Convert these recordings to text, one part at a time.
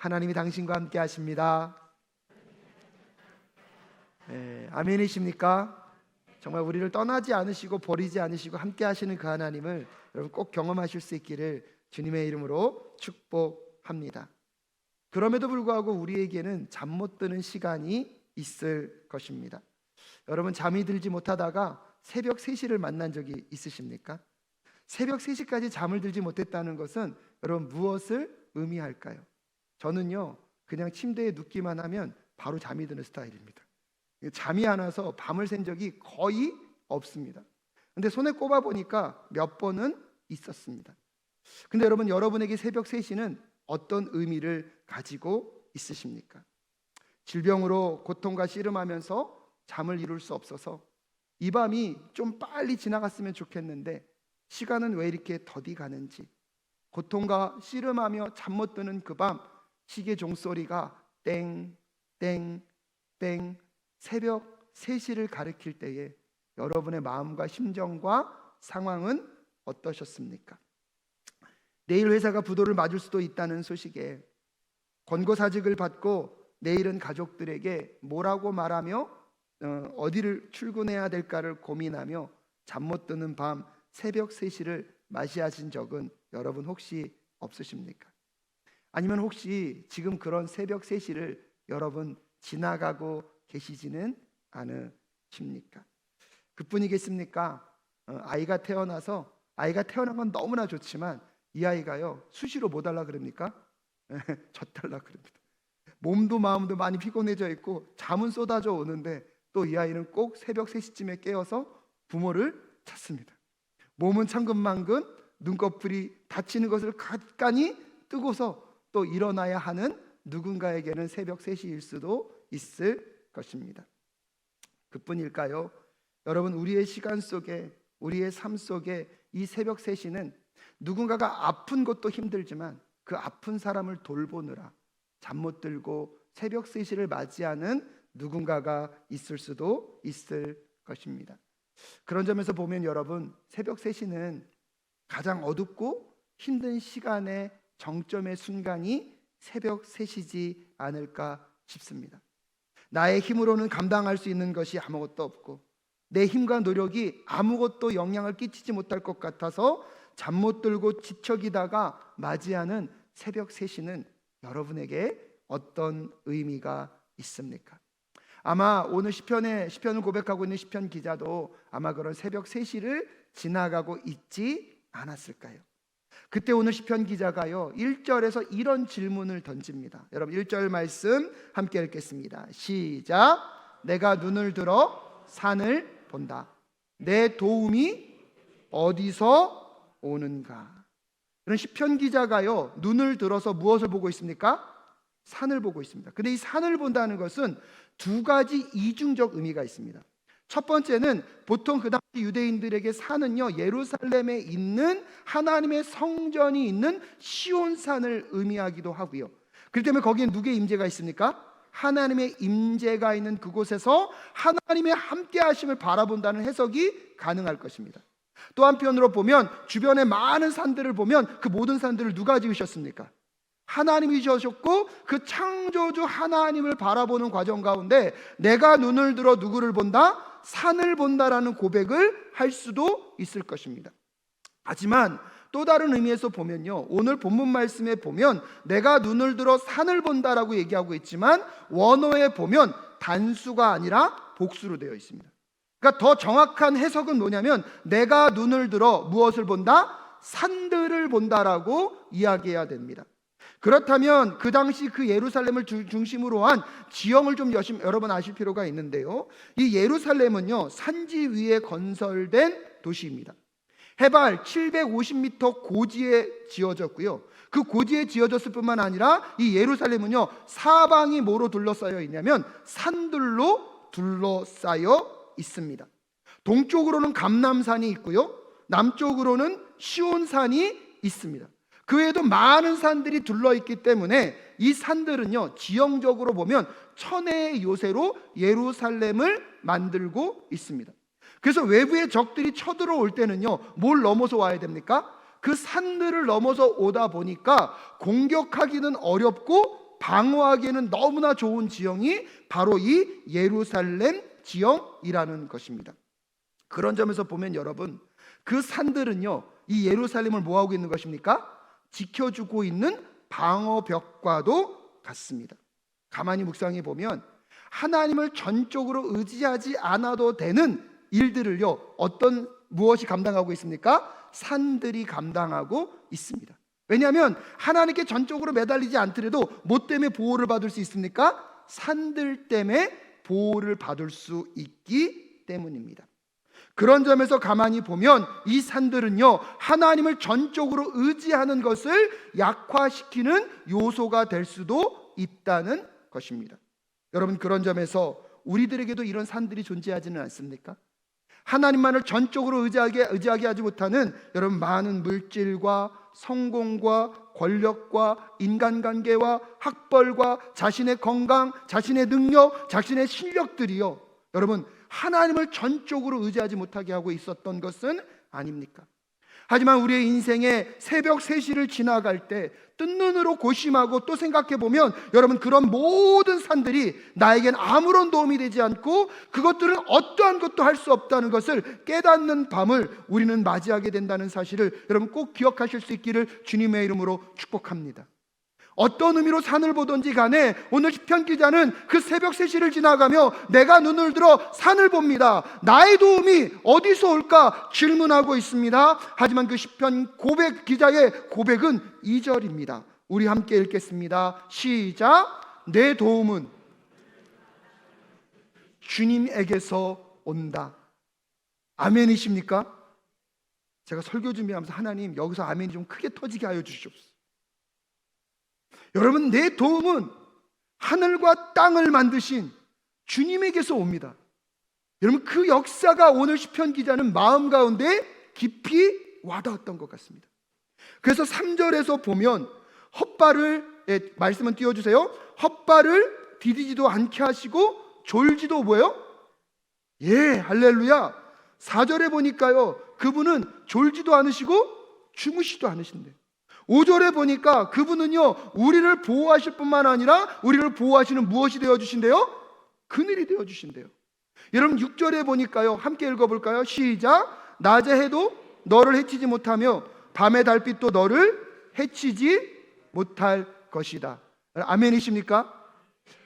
하나님이 당신과 함께 하십니다. 아멘이십니까? 정말 우리를 떠나지 않으시고 버리지 않으시고 함께 하시는 그 하나님을 여러분 꼭 경험하실 수 있기를 주님의 이름으로 축복합니다. 그럼에도 불구하고 우리에게는 잠 못 드는 시간이 있을 것입니다. 여러분, 잠이 들지 못하다가 새벽 3시를 만난 적이 있으십니까? 새벽 3시까지 잠을 들지 못했다는 것은 여러분 무엇을 의미할까요? 저는요, 그냥 침대에 눕기만 하면 바로 잠이 드는 스타일입니다. 잠이 안 와서 밤을 샌 적이 거의 없습니다. 근데 손에 꼽아 보니까 몇 번은 있었습니다. 근데 여러분, 여러분에게 새벽 3시는 어떤 의미를 가지고 있으십니까? 질병으로 고통과 씨름하면서 잠을 이룰 수 없어서 이 밤이 좀 빨리 지나갔으면 좋겠는데 시간은 왜 이렇게 더디 가는지, 고통과 씨름하며 잠 못 드는 그 밤 시계 종소리가 땡 땡 땡 새벽 3시를 가리킬 때에 여러분의 마음과 심정과 상황은 어떠셨습니까? 내일 회사가 부도를 맞을 수도 있다는 소식에 권고사직을 받고 내일은 가족들에게 뭐라고 말하며 어디를 출근해야 될까를 고민하며 잠 못 드는 밤 새벽 3시를 맞이하신 적은 여러분 혹시 없으십니까? 아니면 혹시 지금 그런 새벽 3시를 여러분 지나가고 계시지는 않으십니까? 그뿐이겠습니까? 아이가 태어난 건 너무나 좋지만 이 아이가요 수시로 뭐 달라 그럽니까? 젖 달라 그럽니다. 몸도 마음도 많이 피곤해져 있고 잠은 쏟아져 오는데 또 이 아이는 꼭 새벽 3시쯤에 깨어서 부모를 찾습니다. 몸은 천근만근, 눈꺼풀이 다치는 것을 간간히 뜨고서 또 일어나야 하는 누군가에게는 새벽 3시일 수도 있을 것입니다. 그뿐일까요? 여러분, 우리의 시간 속에, 우리의 삶 속에 이 새벽 3시는 누군가가 아픈 것도 힘들지만 그 아픈 사람을 돌보느라 잠 못 들고 새벽 3시를 맞이하는 누군가가 있을 수도 있을 것입니다. 그런 점에서 보면 여러분, 새벽 3시는 가장 어둡고 힘든 시간의 정점의 순간이 새벽 3시지 않을까 싶습니다. 나의 힘으로는 감당할 수 있는 것이 아무것도 없고 내 힘과 노력이 아무것도 영향을 끼치지 못할 것 같아서 잠 못 들고 지쳐기다가 맞이하는 새벽 3시는 여러분에게 어떤 의미가 있습니까? 아마 오늘 시편을 고백하고 있는 시편 기자도 아마 그런 새벽 3시를 지나가고 있지 않았을까요? 그때 오늘 시편 기자가요 1절에서 이런 질문을 던집니다. 여러분 1절 말씀 함께 읽겠습니다. 시작. 내가 눈을 들어 산을 본다. 내 도움이 어디서 오는가? 그런 시편 기자가요 눈을 들어서 무엇을 보고 있습니까? 산을 보고 있습니다. 근데 이 산을 본다는 것은 두 가지 이중적 의미가 있습니다. 첫 번째는 보통 그 당시 유대인들에게 산은요 예루살렘에 있는 하나님의 성전이 있는 시온산을 의미하기도 하고요. 그렇기 때문에 거기에 누구의 임재가 있습니까? 하나님의 임재가 있는 그곳에서 하나님의 함께 하심을 바라본다는 해석이 가능할 것입니다. 또 한편으로 보면 주변의 많은 산들을 보면 그 모든 산들을 누가 지으셨습니까? 하나님이 지으셨고 그 창조주 하나님을 바라보는 과정 가운데 내가 눈을 들어 누구를 본다? 산을 본다라는 고백을 할 수도 있을 것입니다. 하지만 또 다른 의미에서 보면요 오늘 본문 말씀에 보면 내가 눈을 들어 산을 본다라고 얘기하고 있지만 원어에 보면 단수가 아니라 복수로 되어 있습니다. 그러니까 더 정확한 해석은 뭐냐면 내가 눈을 들어 무엇을 본다? 산들을 본다라고 이야기해야 됩니다. 그렇다면 그 당시 그 예루살렘을 중심으로 한 지형을 좀 여러분 아실 필요가 있는데요 이 예루살렘은요 산지 위에 건설된 도시입니다. 해발 750m 고지에 지어졌고요 그 고지에 지어졌을 뿐만 아니라 이 예루살렘은요 사방이 뭐로 둘러싸여 있냐면 산들로 둘러싸여 있습니다. 동쪽으로는 감람산이 있고요 남쪽으로는 시온산이 있습니다. 그 외에도 많은 산들이 둘러있기 때문에 이 산들은요 지형적으로 보면 천혜의 요새로 예루살렘을 만들고 있습니다. 그래서 외부의 적들이 쳐들어올 때는요 뭘 넘어서 와야 됩니까? 그 산들을 넘어서 오다 보니까 공격하기는 어렵고 방어하기에는 너무나 좋은 지형이 바로 이 예루살렘 지형이라는 것입니다. 그런 점에서 보면 여러분, 그 산들은요, 이 예루살렘을 뭐하고 있는 것입니까? 지켜주고 있는 방어벽과도 같습니다. 가만히 묵상해 보면 하나님을 전적으로 의지하지 않아도 되는 일들을요, 무엇이 감당하고 있습니까? 산들이 감당하고 있습니다. 왜냐하면 하나님께 전적으로 매달리지 않더라도 뭐 때문에 보호를 받을 수 있습니까? 산들 때문에 보호를 받을 수 있기 때문입니다. 그런 점에서 가만히 보면 이 산들은요, 하나님을 전적으로 의지하는 것을 약화시키는 요소가 될 수도 있다는 것입니다. 여러분, 그런 점에서 우리들에게도 이런 산들이 존재하지는 않습니까? 하나님만을 전적으로 의지하게 하지 못하는 여러분, 많은 물질과 성공과 권력과 인간관계와 학벌과 자신의 건강, 자신의 능력, 자신의 실력들이요, 여러분, 하나님을 전적으로 의지하지 못하게 하고 있었던 것은 아닙니까? 하지만 우리의 인생에 새벽 3시를 지나갈 때 뜬 눈으로 고심하고 또 생각해 보면 여러분, 그런 모든 산들이 나에겐 아무런 도움이 되지 않고 그것들은 어떠한 것도 할 수 없다는 것을 깨닫는 밤을 우리는 맞이하게 된다는 사실을 여러분 꼭 기억하실 수 있기를 주님의 이름으로 축복합니다. 어떤 의미로 산을 보든지 간에 오늘 시편 기자는 그 새벽 3시를 지나가며 내가 눈을 들어 산을 봅니다. 나의 도움이 어디서 올까 질문하고 있습니다. 하지만 그 시편 기자의 고백은 2절입니다. 우리 함께 읽겠습니다. 시작. 내 도움은 주님에게서 온다. 아멘이십니까? 제가 설교 준비하면서 하나님, 여기서 아멘이 좀 크게 터지게 하여 주시옵소서. 여러분, 내 도움은 하늘과 땅을 만드신 주님에게서 옵니다. 여러분, 그 역사가 오늘 시편 기자는 마음 가운데 깊이 와닿았던 것 같습니다. 그래서 3절에서 보면 말씀은 띄워주세요. 헛발을 디디지도 않게 하시고 졸지도 뭐예요? 예, 할렐루야. 4절에 보니까요, 그분은 졸지도 않으시고 주무시도 않으신대요. 5절에 보니까 그분은요, 우리를 보호하실 뿐만 아니라 우리를 보호하시는 무엇이 되어주신대요? 그늘이 되어주신대요. 여러분, 6절에 보니까요, 함께 읽어볼까요? 시작. 낮에 해도 너를 해치지 못하며 밤의 달빛도 너를 해치지 못할 것이다. 아멘이십니까?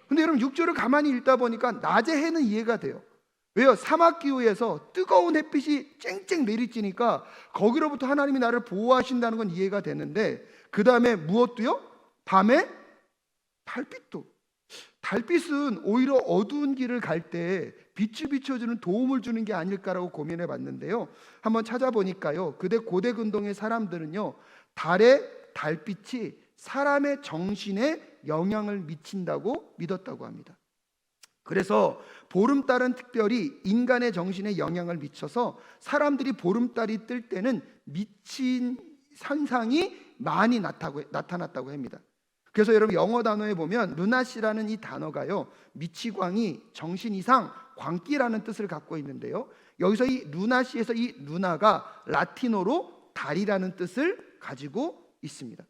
근데 여러분, 6절을 가만히 읽다 보니까 낮의 해는 이해가 돼요. 왜요? 사막 기후에서 뜨거운 햇빛이 쨍쨍 내리쬐니까 거기로부터 하나님이 나를 보호하신다는 건 이해가 되는데, 그 다음에 무엇도요? 밤에 달빛도. 달빛은 오히려 어두운 길을 갈 때 빛을 비춰주는 도움을 주는 게 아닐까라고 고민해 봤는데요, 한번 찾아보니까요, 고대 근동의 사람들은요, 달빛이 사람의 정신에 영향을 미친다고 믿었다고 합니다. 그래서 보름달은 특별히 인간의 정신에 영향을 미쳐서 사람들이 보름달이 뜰 때는 미친 현상이 많이 나타났다고 합니다. 그래서 여러분, 영어 단어에 보면 루나시라는 이 단어가요, 미치광이, 정신 이상, 광기라는 뜻을 갖고 있는데요, 여기서 이 루나시에서 이 루나가 라틴어로 달이라는 뜻을 가지고 있습니다.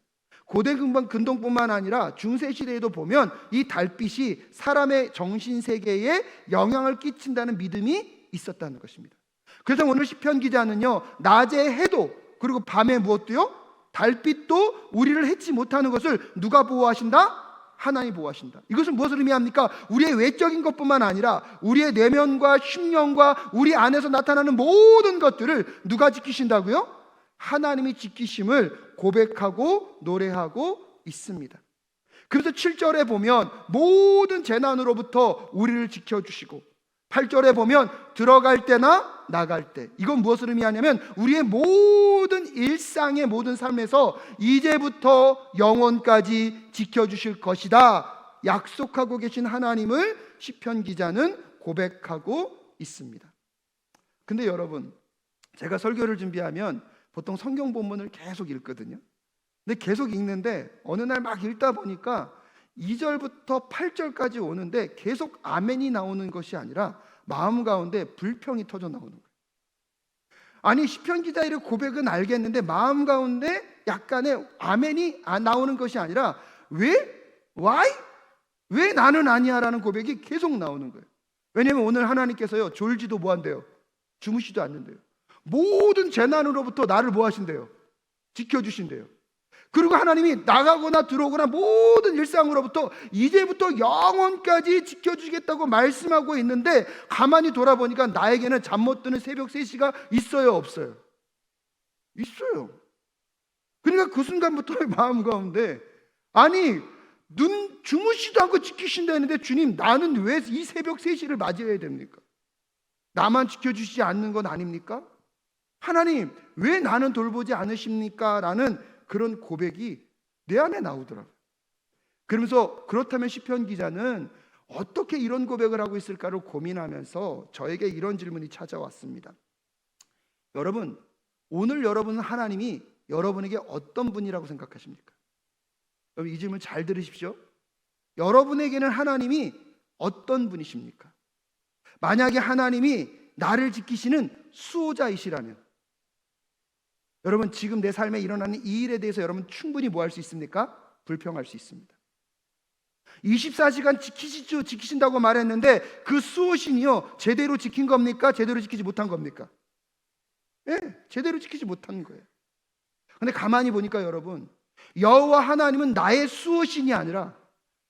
고대 근동뿐만 아니라 중세 시대에도 보면 이 달빛이 사람의 정신 세계에 영향을 끼친다는 믿음이 있었다는 것입니다. 그래서 오늘 시편 기자는요, 낮에 해도 그리고 밤에 무엇도요? 달빛도 우리를 해치 못하는 것을 누가 보호하신다? 하나님이 보호하신다. 이것은 무엇을 의미합니까? 우리의 외적인 것뿐만 아니라 우리의 내면과 심령과 우리 안에서 나타나는 모든 것들을 누가 지키신다고요? 하나님이 지키심을 고백하고 노래하고 있습니다. 그래서 7절에 보면 모든 재난으로부터 우리를 지켜주시고, 8절에 보면 들어갈 때나 나갈 때, 이건 무엇을 의미하냐면 우리의 모든 일상의 모든 삶에서 이제부터 영원까지 지켜주실 것이다 약속하고 계신 하나님을 시편 기자는 고백하고 있습니다. 근데 여러분, 제가 설교를 준비하면 보통 성경 본문을 계속 읽거든요. 근데 계속 읽는데 어느 날 막 읽다 보니까 2절부터 8절까지 오는데 계속 아멘이 나오는 것이 아니라 마음 가운데 불평이 터져 나오는 거예요. 아니, 시편 기자의 고백은 알겠는데 마음 가운데 약간의 아멘이 나오는 것이 아니라 왜? Why? 왜 나는 아니야? 라는 고백이 계속 나오는 거예요. 왜냐하면 오늘 하나님께서요, 졸지도 뭐 한대요? 주무시도 않는데요. 모든 재난으로부터 나를 뭐 하신대요? 지켜주신대요. 그리고 하나님이 나가거나 들어오거나 모든 일상으로부터 이제부터 영원까지 지켜주겠다고 말씀하고 있는데, 가만히 돌아보니까 나에게는 잠 못 드는 새벽 3시가 있어요, 없어요? 있어요. 그러니까 그 순간부터 마음 가운데, 아니 눈 주무시도 않고 지키신다는데, 주님 나는 왜 이 새벽 3시를 맞이해야 됩니까? 나만 지켜주시지 않는 건 아닙니까? 하나님 왜 나는 돌보지 않으십니까? 라는 그런 고백이 내 안에 나오더라고요. 그러면서 그렇다면 시편 기자는 어떻게 이런 고백을 하고 있을까를 고민하면서 저에게 이런 질문이 찾아왔습니다. 여러분, 오늘 여러분은 하나님이 여러분에게 어떤 분이라고 생각하십니까? 여러분, 이 질문 잘 들으십시오. 여러분에게는 하나님이 어떤 분이십니까? 만약에 하나님이 나를 지키시는 수호자이시라면, 여러분 지금 내 삶에 일어나는 이 일에 대해서 여러분 충분히 뭐 할 수 있습니까? 불평할 수 있습니다. 24시간 지키신다고 말했는데 그 수호신이요, 제대로 지킨 겁니까? 제대로 지키지 못한 겁니까? 제대로 지키지 못한 거예요. 근데 가만히 보니까 여러분, 여호와 하나님은 나의 수호신이 아니라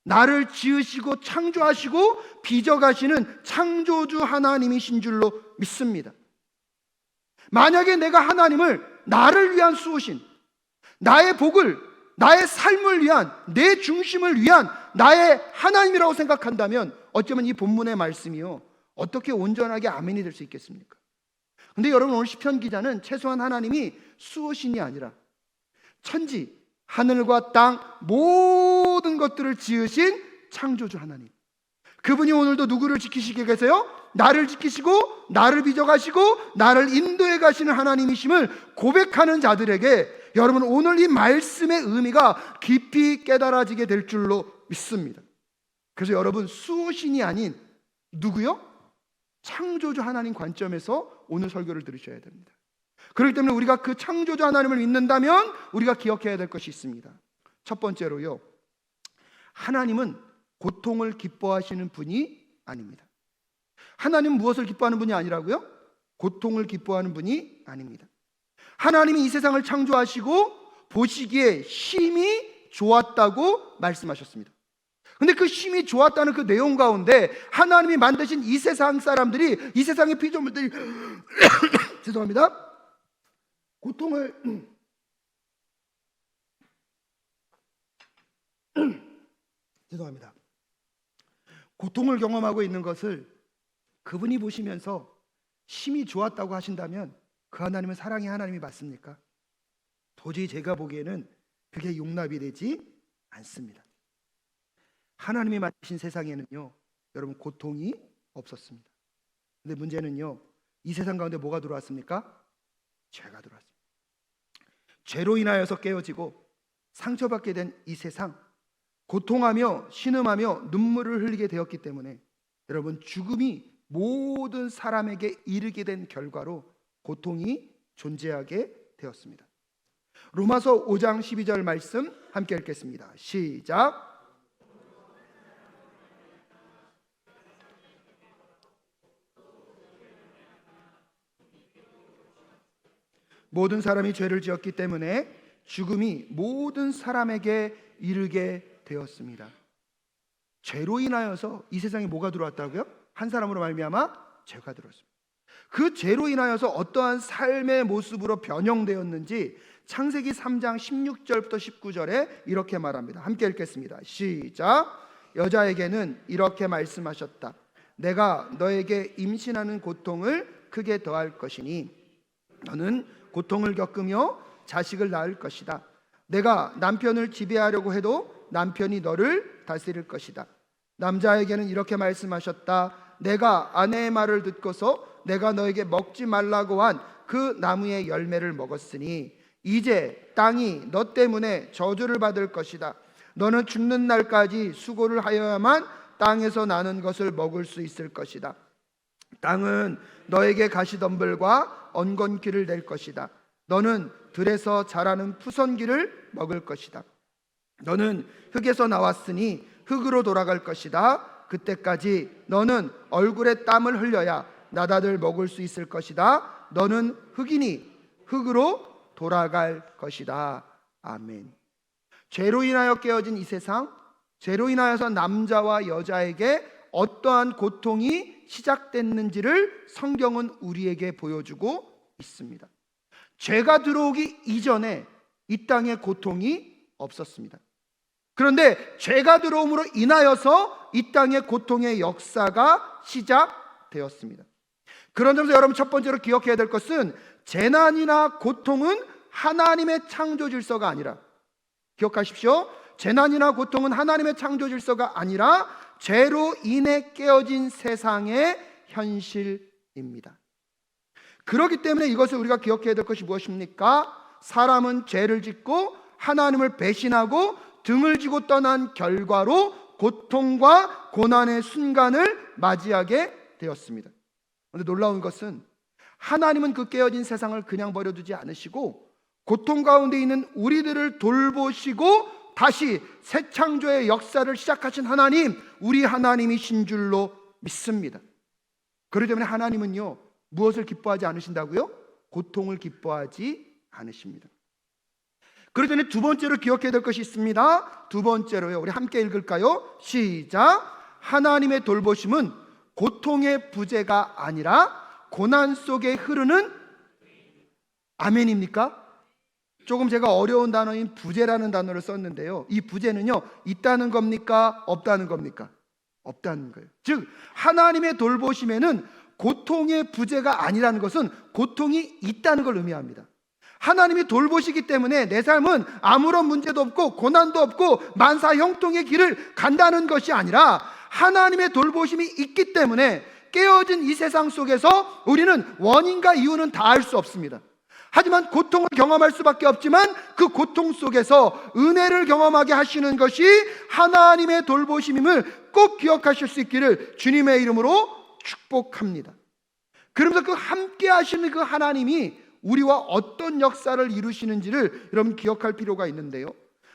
나를 지으시고 창조하시고 빚어가시는 창조주 하나님이신 줄로 믿습니다. 만약에 내가 하나님을 나를 위한 수호신, 나의 복을, 나의 삶을 위한, 내 중심을 위한 나의 하나님이라고 생각한다면, 어쩌면 이 본문의 말씀이요, 어떻게 온전하게 아멘이 될 수 있겠습니까? 근데 여러분, 오늘 시편 기자는 최소한 하나님이 수호신이 아니라 천지, 하늘과 땅 모든 것들을 지으신 창조주 하나님, 그분이 오늘도 누구를 지키시게 계세요? 나를 지키시고 나를 빚어가시고 나를 인도해 가시는 하나님이심을 고백하는 자들에게 여러분, 오늘 이 말씀의 의미가 깊이 깨달아지게 될 줄로 믿습니다. 그래서 여러분, 수호신이 아닌 누구요? 창조주 하나님 관점에서 오늘 설교를 들으셔야 됩니다. 그렇기 때문에 우리가 그 창조주 하나님을 믿는다면 우리가 기억해야 될 것이 있습니다. 첫 번째로요, 하나님은 고통을 기뻐하시는 분이 아닙니다. 하나님은 무엇을 기뻐하는 분이 아니라고요? 고통을 기뻐하는 분이 아닙니다. 하나님이 이 세상을 창조하시고 보시기에 심히 좋았다고 말씀하셨습니다. 근데 그 심히 좋았다는 그 내용 가운데 하나님이 만드신 이 세상 사람들이, 이 세상의 피조물들이 죄송합니다, 고통을 죄송합니다. 고통을 경험하고 있는 것을 그분이 보시면서 심히 좋았다고 하신다면 그 하나님은 사랑의 하나님이 맞습니까? 도저히 제가 보기에는 그게 용납이 되지 않습니다. 하나님이 만드신 세상에는요, 여러분 고통이 없었습니다. 근데 문제는요, 이 세상 가운데 뭐가 들어왔습니까? 죄가 들어왔습니다. 죄로 인하여서 깨어지고 상처받게 된 이 세상, 고통하며 신음하며 눈물을 흘리게 되었기 때문에 여러분, 죽음이 모든 사람에게 이르게 된 결과로 고통이 존재하게 되었습니다. 로마서 5장 12절 말씀 함께 읽겠습니다. 시작. 모든 사람이 죄를 지었기 때문에 죽음이 모든 사람에게 이르게 되었습니다. 죄로 인하여서 이 세상에 뭐가 들어왔다고요? 한 사람으로 말미암아 죄가 들어왔습니다. 그 죄로 인하여서 어떠한 삶의 모습으로 변형되었는지 창세기 3장 16절부터 19절에 이렇게 말합니다. 함께 읽겠습니다. 시작. 여자에게는 이렇게 말씀하셨다. 내가 너에게 임신하는 고통을 크게 더할 것이니 너는 고통을 겪으며 자식을 낳을 것이다. 내가 남편을 지배하려고 해도 남편이 너를 다스릴 것이다. 남자에게는 이렇게 말씀하셨다. 내가 아내의 말을 듣고서 내가 너에게 먹지 말라고 한 그 나무의 열매를 먹었으니 이제 땅이 너 때문에 저주를 받을 것이다. 너는 죽는 날까지 수고를 하여야만 땅에서 나는 것을 먹을 수 있을 것이다. 땅은 너에게 가시덤불과 엉겅퀴를 낼 것이다. 너는 들에서 자라는 푸선기를 먹을 것이다. 너는 흙에서 나왔으니 흙으로 돌아갈 것이다. 그때까지 너는 얼굴에 땀을 흘려야 나다들 먹을 수 있을 것이다. 너는 흙이니 흙으로 돌아갈 것이다. 아멘. 죄로 인하여 깨어진 이 세상, 죄로 인하여서 남자와 여자에게 어떠한 고통이 시작됐는지를 성경은 우리에게 보여주고 있습니다. 죄가 들어오기 이전에 이 땅에 고통이 없었습니다. 그런데 죄가 들어옴으로 인하여서 이 땅의 고통의 역사가 시작되었습니다. 그런 점에서 여러분 첫 번째로 기억해야 될 것은 재난이나 고통은 하나님의 창조 질서가 아니라, 기억하십시오. 재난이나 고통은 하나님의 창조 질서가 아니라 죄로 인해 깨어진 세상의 현실입니다. 그렇기 때문에 이것을 우리가 기억해야 될 것이 무엇입니까? 사람은 죄를 짓고 하나님을 배신하고 등을 지고 떠난 결과로 고통과 고난의 순간을 맞이하게 되었습니다. 그런데 놀라운 것은 하나님은 그 깨어진 세상을 그냥 버려두지 않으시고 고통 가운데 있는 우리들을 돌보시고 다시 새 창조의 역사를 시작하신 하나님, 우리 하나님이신 줄로 믿습니다. 그렇기 때문에 하나님은요, 무엇을 기뻐하지 않으신다고요? 고통을 기뻐하지 않으십니다. 그렇기 때문에 두 번째로 기억해야 될 것이 있습니다. 두 번째로요, 우리 함께 읽을까요? 시작. 하나님의 돌보심은 고통의 부재가 아니라 고난 속에 흐르는, 아멘입니까? 조금 제가 어려운 단어인 부재라는 단어를 썼는데요, 이 부재는요, 있다는 겁니까? 없다는 겁니까? 없다는 거예요. 즉 하나님의 돌보심에는 고통의 부재가 아니라는 것은 고통이 있다는 걸 의미합니다. 하나님이 돌보시기 때문에 내 삶은 아무런 문제도 없고 고난도 없고 만사 형통의 길을 간다는 것이 아니라 하나님의 돌보심이 있기 때문에 깨어진 이 세상 속에서 우리는 원인과 이유는 다 알 수 없습니다. 하지만 고통을 경험할 수밖에 없지만 그 고통 속에서 은혜를 경험하게 하시는 것이 하나님의 돌보심임을 꼭 기억하실 수 있기를 주님의 이름으로 축복합니다. 그러면서 그 함께 하시는 그 하나님이 우리와 어떤 역사를 이루시는지를 여러분 기억할 필요가 있는데요,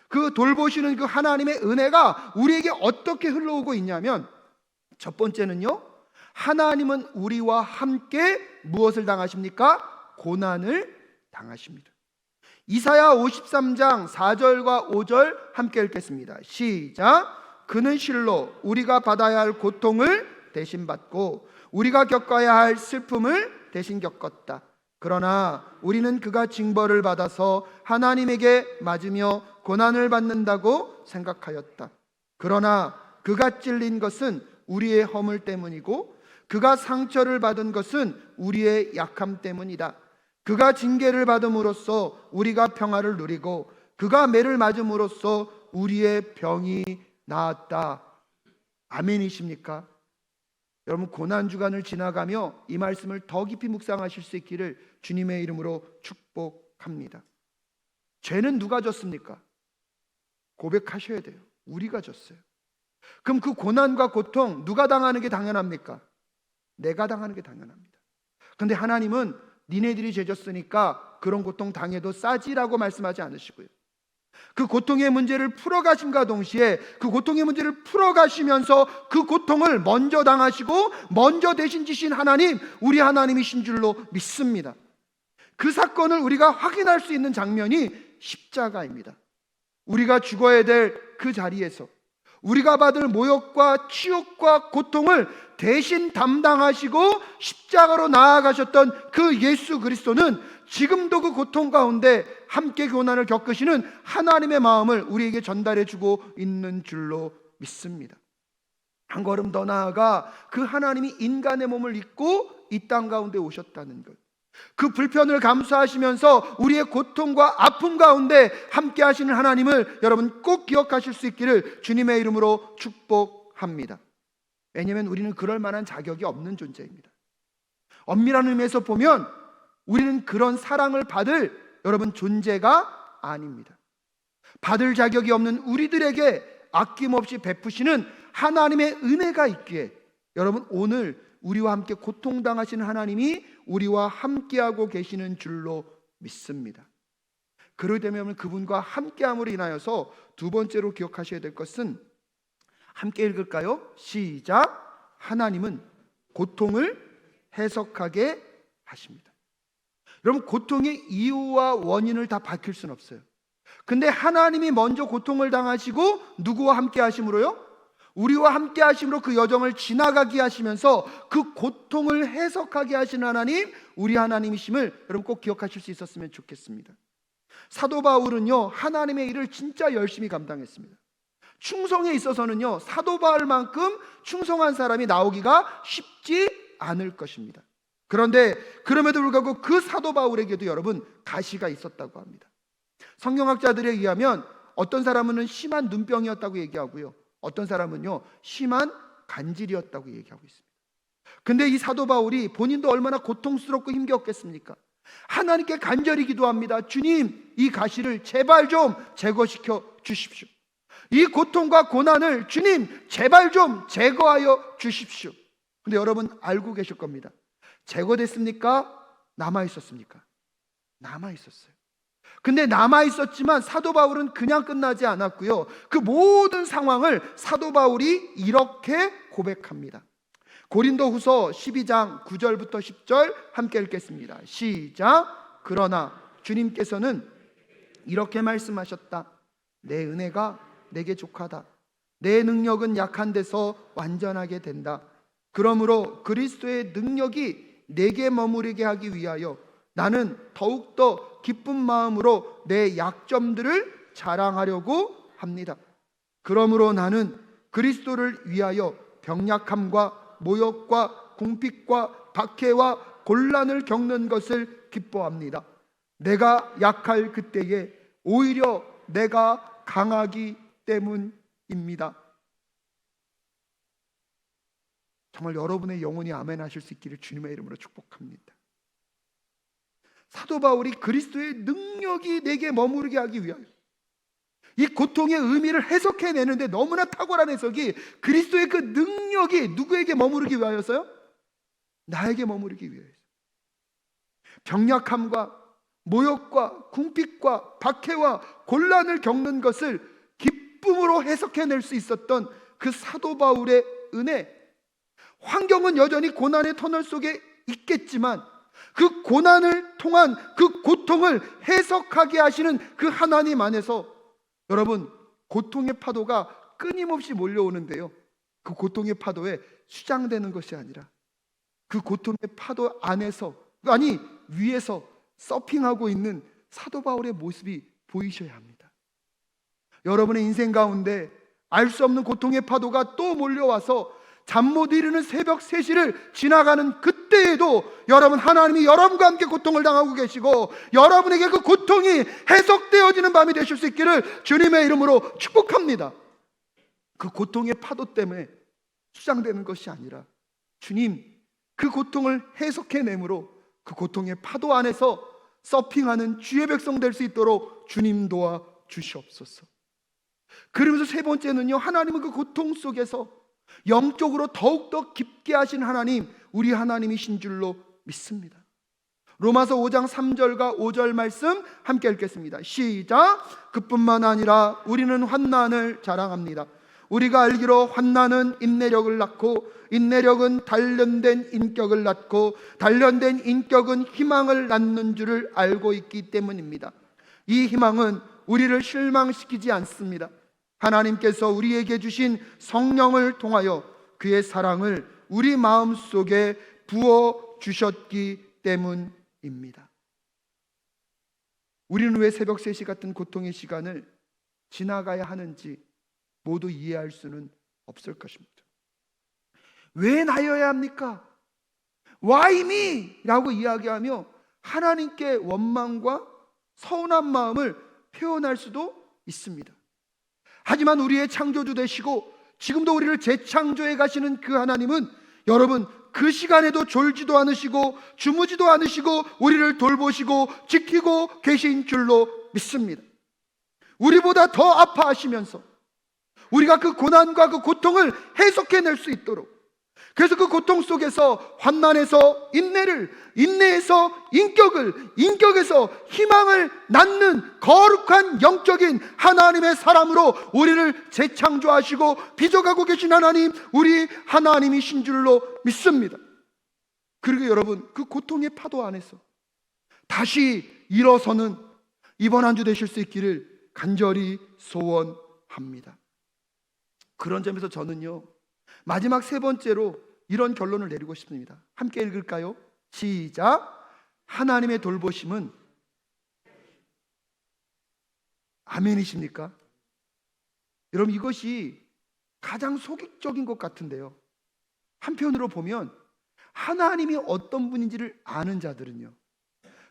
그 돌보시는 그 하나님의 은혜가 우리에게 어떻게 흘러오고 있냐면, 첫 번째는요, 하나님은 우리와 함께 무엇을 당하십니까? 고난을 당하십니다. 이사야 53장 4절과 5절 함께 읽겠습니다. 시작. 그는 실로 우리가 받아야 할 고통을 대신 받고 우리가 겪어야 할 슬픔을 대신 겪었다. 그러나 우리는 그가 징벌을 받아서 하나님에게 맞으며 고난을 받는다고 생각하였다. 그러나 그가 찔린 것은 우리의 허물 때문이고 그가 상처를 받은 것은 우리의 약함 때문이다. 그가 징계를 받음으로써 우리가 평화를 누리고 그가 매를 맞음으로써 우리의 병이 나았다. 아멘이십니까? 여러분, 고난주간을 지나가며 이 말씀을 더 깊이 묵상하실 수 있기를 주님의 이름으로 축복합니다. 죄는 누가 졌습니까? 고백하셔야 돼요. 우리가 졌어요. 그럼 그 고난과 고통 누가 당하는 게 당연합니까? 내가 당하는 게 당연합니다. 그런데 하나님은 니네들이 죄 졌으니까 그런 고통 당해도 싸지라고 말씀하지 않으시고요, 그 고통의 문제를 풀어가심과 동시에 그 고통의 문제를 풀어가시면서 그 고통을 먼저 당하시고 먼저 대신 지신 하나님, 우리 하나님이신 줄로 믿습니다. 그 사건을 우리가 확인할 수 있는 장면이 십자가입니다. 우리가 죽어야 될 그 자리에서 우리가 받을 모욕과 치욕과 고통을 대신 담당하시고 십자가로 나아가셨던 그 예수 그리스도는 지금도 그 고통 가운데 함께 고난을 겪으시는 하나님의 마음을 우리에게 전달해 주고 있는 줄로 믿습니다. 한 걸음 더 나아가 그 하나님이 인간의 몸을 입고 이 땅 가운데 오셨다는 것, 그 불편을 감수하시면서 우리의 고통과 아픔 가운데 함께 하시는 하나님을 여러분 꼭 기억하실 수 있기를 주님의 이름으로 축복합니다. 왜냐하면 우리는 그럴 만한 자격이 없는 존재입니다. 엄밀한 의미에서 보면 우리는 그런 사랑을 받을 여러분 존재가 아닙니다. 받을 자격이 없는 우리들에게 아낌없이 베푸시는 하나님의 은혜가 있기에 여러분 오늘 우리와 함께 고통당하시는 하나님이 우리와 함께하고 계시는 줄로 믿습니다. 그러기 때문에 그분과 함께함으로 인하여서 두 번째로 기억하셔야 될 것은 함께 읽을까요? 시작. 하나님은 고통을 해석하게 하십니다. 여러분, 고통의 이유와 원인을 다 밝힐 수는 없어요. 근데 하나님이 먼저 고통을 당하시고 누구와 함께 하심으로요? 우리와 함께 하심으로 그 여정을 지나가게 하시면서 그 고통을 해석하게 하시는 하나님, 우리 하나님이심을 여러분 꼭 기억하실 수 있었으면 좋겠습니다. 사도 바울은요, 하나님의 일을 진짜 열심히 감당했습니다. 충성에 있어서는요, 사도 바울만큼 충성한 사람이 나오기가 쉽지 않을 것입니다. 그런데 그럼에도 불구하고 그 사도 바울에게도 여러분 가시가 있었다고 합니다. 성경학자들에 의하면 어떤 사람은 심한 눈병이었다고 얘기하고요, 어떤 사람은요 심한 간질이었다고 얘기하고 있습니다. 근데 이 사도 바울이 본인도 얼마나 고통스럽고 힘겹겠습니까? 하나님께 간절히 기도합니다. 주님, 이 가시를 제발 좀 제거시켜 주십시오. 이 고통과 고난을 주님 제발 좀 제거하여 주십시오. 근데 여러분 알고 계실 겁니다. 제거됐습니까? 남아있었습니까? 남아있었어요. 근데 남아있었지만 사도 바울은 그냥 끝나지 않았고요, 그 모든 상황을 사도 바울이 이렇게 고백합니다. 고린도후서 12장 9절부터 10절 함께 읽겠습니다. 시작. 그러나 주님께서는 이렇게 말씀하셨다. 내 은혜가 내게 족하다. 내 능력은 약한 데서 완전하게 된다. 그러므로 그리스도의 능력이 내게 머무르게 하기 위하여 나는 더욱더 기쁜 마음으로 내 약점들을 자랑하려고 합니다. 그러므로 나는 그리스도를 위하여 병약함과 모욕과 궁핍과 박해와 곤란을 겪는 것을 기뻐합니다. 내가 약할 그때에 오히려 내가 강하기 때문입니다. 정말 여러분의 영혼이 아멘 하실 수 있기를 주님의 이름으로 축복합니다. 사도 바울이 그리스도의 능력이 내게 머무르게 하기 위하여, 이 고통의 의미를 해석해내는데 너무나 탁월한 해석이, 그리스도의 그 능력이 누구에게 머무르기 위하여서요? 나에게 머무르기 위하여. 병약함과 모욕과 궁핍과 박해와 곤란을 겪는 것을 기쁨으로 해석해낼 수 있었던 그 사도 바울의 은혜, 환경은 여전히 고난의 터널 속에 있겠지만 그 고난을 통한 그 고통을 해석하게 하시는 그 하나님 안에서 여러분 고통의 파도가 끊임없이 몰려오는데요, 그 고통의 파도에 수장되는 것이 아니라 그 고통의 파도 안에서, 아니 위에서 서핑하고 있는 사도 바울의 모습이 보이셔야 합니다. 여러분의 인생 가운데 알 수 없는 고통의 파도가 또 몰려와서 잠 못 이루는 새벽 3시를 지나가는 그때에도 여러분, 하나님이 여러분과 함께 고통을 당하고 계시고 여러분에게 그 고통이 해석되어지는 밤이 되실 수 있기를 주님의 이름으로 축복합니다. 그 고통의 파도 때문에 수장되는 것이 아니라 주님, 그 고통을 해석해내므로 그 고통의 파도 안에서 서핑하는 주의 백성 될 수 있도록 주님 도와 주시옵소서. 그러면서 세 번째는요, 하나님은 그 고통 속에서 영적으로 더욱더 깊게 하신 하나님, 우리 하나님이신 줄로 믿습니다. 로마서 5장 3절과 5절 말씀 함께 읽겠습니다. 시작. 그뿐만 아니라 우리는 환난을 자랑합니다. 우리가 알기로 환난은 인내력을 낳고 인내력은 단련된 인격을 낳고 단련된 인격은 희망을 낳는 줄을 알고 있기 때문입니다. 이 희망은 우리를 실망시키지 않습니다. 하나님께서 우리에게 주신 성령을 통하여 그의 사랑을 우리 마음속에 부어 주셨기 때문입니다. 우리는 왜 새벽 3시 같은 고통의 시간을 지나가야 하는지 모두 이해할 수는 없을 것입니다. 왜 나여야 합니까? Why me? 라고 이야기하며 하나님께 원망과 서운한 마음을 표현할 수도 있습니다. 하지만 우리의 창조주 되시고 지금도 우리를 재창조해 가시는 그 하나님은 여러분 그 시간에도 졸지도 않으시고 주무지도 않으시고 우리를 돌보시고 지키고 계신 줄로 믿습니다. 우리보다 더 아파하시면서 우리가 그 고난과 그 고통을 해석해낼 수 있도록, 그래서 그 고통 속에서 환난에서 인내를, 인내에서 인격을, 인격에서 희망을 낳는 거룩한 영적인 하나님의 사람으로 우리를 재창조하시고 빚어가고 계신 하나님, 우리 하나님이신 줄로 믿습니다. 그리고 여러분, 그 고통의 파도 안에서 다시 일어서는 이번 한 주 되실 수 있기를 간절히 소원합니다. 그런 점에서 저는요, 마지막 세 번째로 이런 결론을 내리고 싶습니다. 함께 읽을까요? 시작. 하나님의 돌보심은 아멘이십니까? 여러분, 이것이 가장 소극적인 것 같은데요, 한편으로 보면 하나님이 어떤 분인지를 아는 자들은요,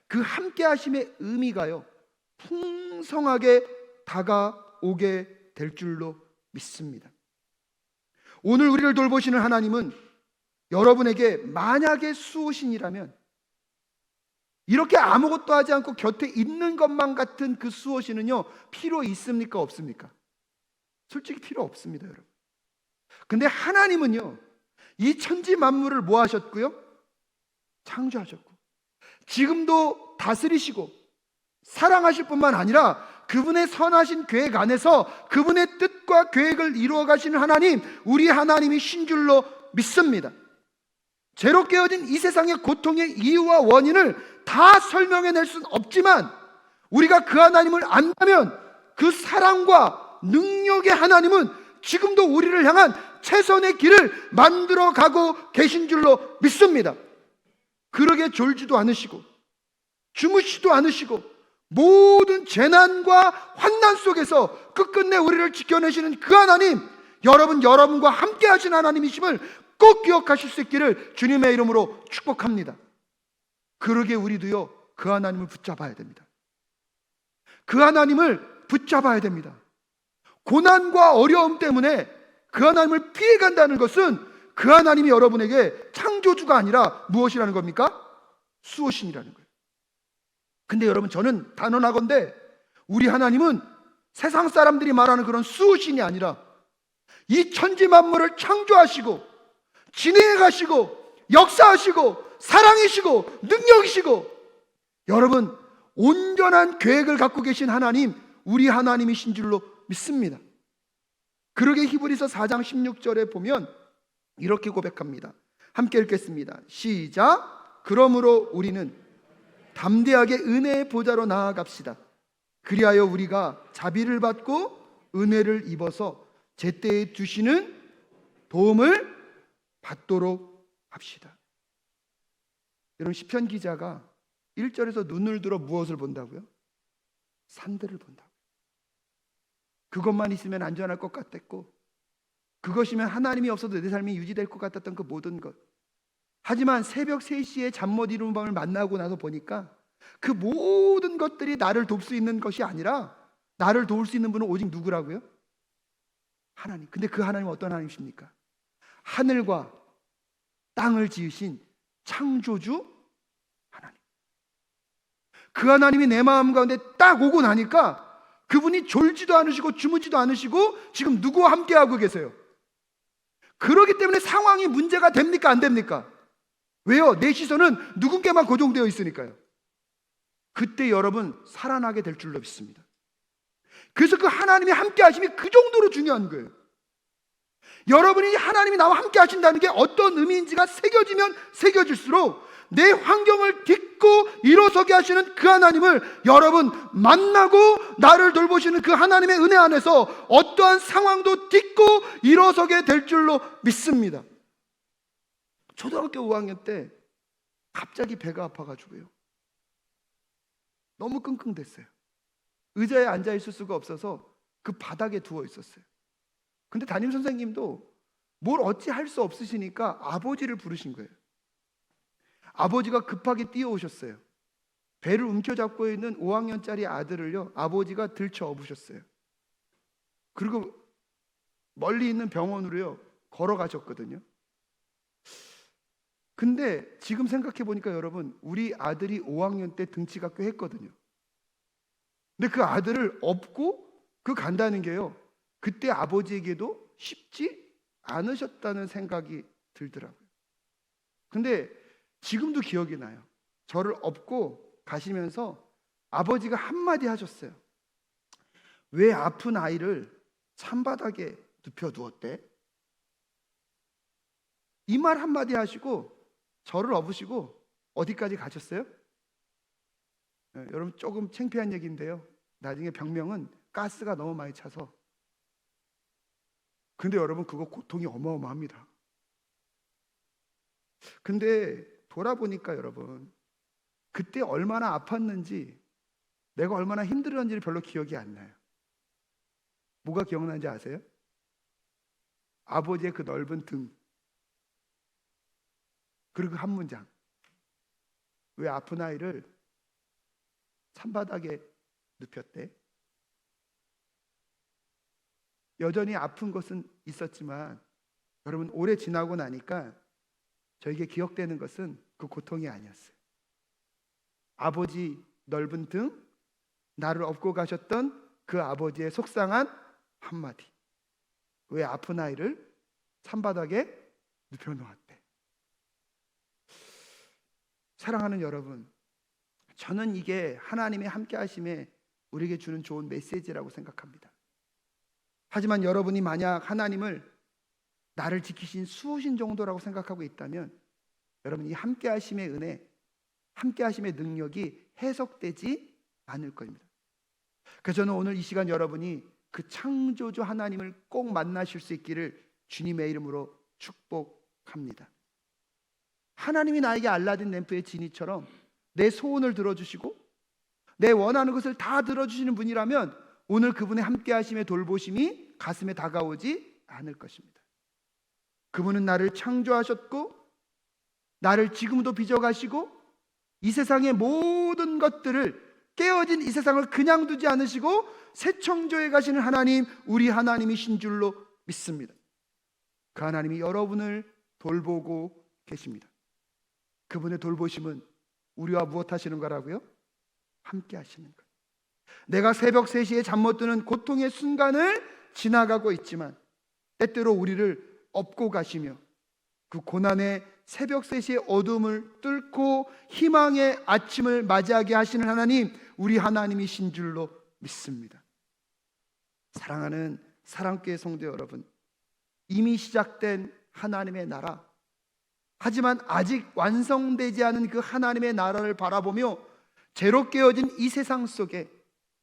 그 함께 하심의 의미가요 풍성하게 다가오게 될 줄로 믿습니다. 오늘 우리를 돌보시는 하나님은 여러분에게 만약에 수호신이라면, 이렇게 아무것도 하지 않고 곁에 있는 것만 같은 그 수호신은요 필요 있습니까? 없습니까? 솔직히 필요 없습니다, 여러분. 근데 하나님은요 이 천지 만물을 뭐 하셨고요? 창조하셨고, 지금도 다스리시고 사랑하실 뿐만 아니라 그분의 선하신 계획 안에서 그분의 뜻과 계획을 이루어 가시는 하나님, 우리 하나님이신 줄로 믿습니다. 죄로 깨어진 이 세상의 고통의 이유와 원인을 다 설명해낼 수는 없지만, 우리가 그 하나님을 안다면 그 사랑과 능력의 하나님은 지금도 우리를 향한 최선의 길을 만들어 가고 계신 줄로 믿습니다. 그러게 졸지도 않으시고 주무시지도 않으시고 모든 재난과 환난 속에서 끝끝내 우리를 지켜내시는 그 하나님, 여러분과 함께 하신 하나님이심을 꼭 기억하실 수 있기를 주님의 이름으로 축복합니다. 그러게 우리도요 그 하나님을 붙잡아야 됩니다. 그 하나님을 붙잡아야 됩니다. 고난과 어려움 때문에 그 하나님을 피해간다는 것은 그 하나님이 여러분에게 창조주가 아니라 무엇이라는 겁니까? 수호신이라는 거예요. 근데 여러분, 저는 단언하건대 우리 하나님은 세상 사람들이 말하는 그런 수호신이 아니라 이 천지 만물을 창조하시고 진행해 가시고 역사하시고 사랑이시고 능력이시고, 여러분 온전한 계획을 갖고 계신 하나님, 우리 하나님이신 줄로 믿습니다. 그러게 히브리서 4장 16절에 보면 이렇게 고백합니다. 함께 읽겠습니다. 시작. 그러므로 우리는 담대하게 은혜의 보좌로 나아갑시다. 그리하여 우리가 자비를 받고 은혜를 입어서 제때에 주시는 도움을 받도록 합시다. 여러분, 시편 기자가 1절에서 눈을 들어 무엇을 본다고요? 산들을 본다고요. 그것만 있으면 안전할 것 같았고, 그것이면 하나님이 없어도 내 삶이 유지될 것 같았던 그 모든 것. 하지만 새벽 3시에 잠 못 이루는 밤을 만나고 나서 보니까 그 모든 것들이 나를 돕을 수 있는 것이 아니라 나를 도울 수 있는 분은 오직 누구라고요? 하나님. 근데 그 하나님은 어떤 하나님이십니까? 하늘과 땅을 지으신 창조주 하나님. 그 하나님이 내 마음 가운데 딱 오고 나니까 그분이 졸지도 않으시고 주무지도 않으시고 지금 누구와 함께하고 계세요? 그렇기 때문에 상황이 문제가 됩니까? 안 됩니까? 왜요? 내 시선은 누군가만 고정되어 있으니까요. 그때 여러분 살아나게 될 줄로 믿습니다. 그래서 그 하나님이 함께 하심이 그 정도로 중요한 거예요. 여러분이 하나님이 나와 함께 하신다는 게 어떤 의미인지가 새겨지면 새겨질수록 내 환경을 딛고 일어서게 하시는 그 하나님을 여러분 만나고 나를 돌보시는 그 하나님의 은혜 안에서 어떠한 상황도 딛고 일어서게 될 줄로 믿습니다. 초등학교 5학년 때 갑자기 배가 아파가지고요, 너무 끙끙댔어요. 의자에 앉아 있을 수가 없어서 그 바닥에 누워 있었어요. 근데 담임 선생님도 뭘 어찌 할 수 없으시니까 아버지를 부르신 거예요. 아버지가 급하게 뛰어오셨어요. 배를 움켜잡고 있는 5학년짜리 아들을요 아버지가 들쳐 업으셨어요. 그리고 멀리 있는 병원으로요 걸어가셨거든요. 근데 지금 생각해 보니까 여러분, 우리 아들이 5학년 때 등치가 꽤 했거든요. 근데 그 아들을 업고 그 간다는 게요, 그때 아버지에게도 쉽지 않으셨다는 생각이 들더라고요. 근데 지금도 기억이 나요. 저를 업고 가시면서 아버지가 한마디 하셨어요. 왜 아픈 아이를 산바닥에 눕혀두었대? 이 말 한마디 하시고 저를 업으시고 어디까지 가셨어요? 여러분, 조금 창피한 얘기인데요, 나중에 병명은 가스가 너무 많이 차서. 근데 여러분, 그거 고통이 어마어마합니다. 근데 돌아보니까 여러분, 그때 얼마나 아팠는지, 내가 얼마나 힘들었는지를 별로 기억이 안 나요. 뭐가 기억나는지 아세요? 아버지의 그 넓은 등, 그리고 한 문장. 왜 아픈 아이를 산바닥에 눕혔대? 여전히 아픈 것은 있었지만 여러분, 오래 지나고 나니까 저에게 기억되는 것은 그 고통이 아니었어요. 아버지 넓은 등, 나를 업고 가셨던 그 아버지의 속상한 한마디. 왜 아픈 아이를 산바닥에 눕혀놓았대? 사랑하는 여러분, 저는 이게 하나님의 함께 하심에 우리에게 주는 좋은 메시지라고 생각합니다. 하지만 여러분이 만약 하나님을 나를 지키신 수호신 정도라고 생각하고 있다면 여러분, 이 함께 하심의 은혜, 함께 하심의 능력이 해석되지 않을 겁니다. 그래서 저는 오늘 이 시간 여러분이 그 창조주 하나님을 꼭 만나실 수 있기를 주님의 이름으로 축복합니다. 하나님이 나에게 알라딘 램프의 지니처럼 내 소원을 들어주시고 내 원하는 것을 다 들어주시는 분이라면 오늘 그분의 함께 하심의 돌보심이 가슴에 다가오지 않을 것입니다. 그분은 나를 창조하셨고 나를 지금도 빚어가시고 이 세상의 모든 것들을, 깨어진 이 세상을 그냥 두지 않으시고 새 창조해 가시는 하나님, 우리 하나님이신 줄로 믿습니다. 그 하나님이 여러분을 돌보고 계십니다. 그분의 돌보심은 우리와 무엇 하시는 거라고요? 함께 하시는 것. 내가 새벽 3시에 잠 못 드는 고통의 순간을 지나가고 있지만 때때로 우리를 업고 가시며 그 고난의 새벽 3시의 어둠을 뚫고 희망의 아침을 맞이하게 하시는 하나님, 우리 하나님이신 줄로 믿습니다. 사랑하는 사랑교회 성도 여러분, 이미 시작된 하나님의 나라, 하지만 아직 완성되지 않은 그 하나님의 나라를 바라보며 죄로 깨어진 이 세상 속에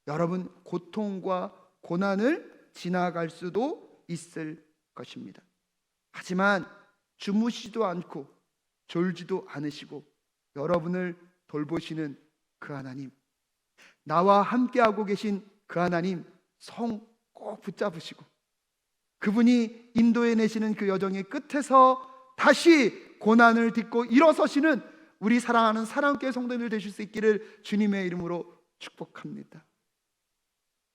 여러분, 고통과 고난을 지나갈 수도 있을 것입니다. 하지만 주무시지도 않고 졸지도 않으시고 여러분을 돌보시는 그 하나님, 나와 함께하고 계신 그 하나님 성 꼭 붙잡으시고 그분이 인도해 내시는 그 여정의 끝에서 다시 고난을 딛고 일어서시는 우리 사랑하는 사랑교회 성도님들 되실 수 있기를 주님의 이름으로 축복합니다.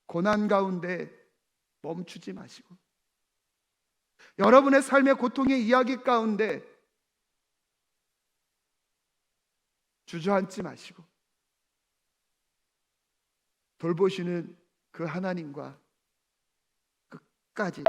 고난 가운데 멈추지 마시고 여러분의 삶의 고통의 이야기 가운데 주저앉지 마시고 돌보시는 그 하나님과 끝까지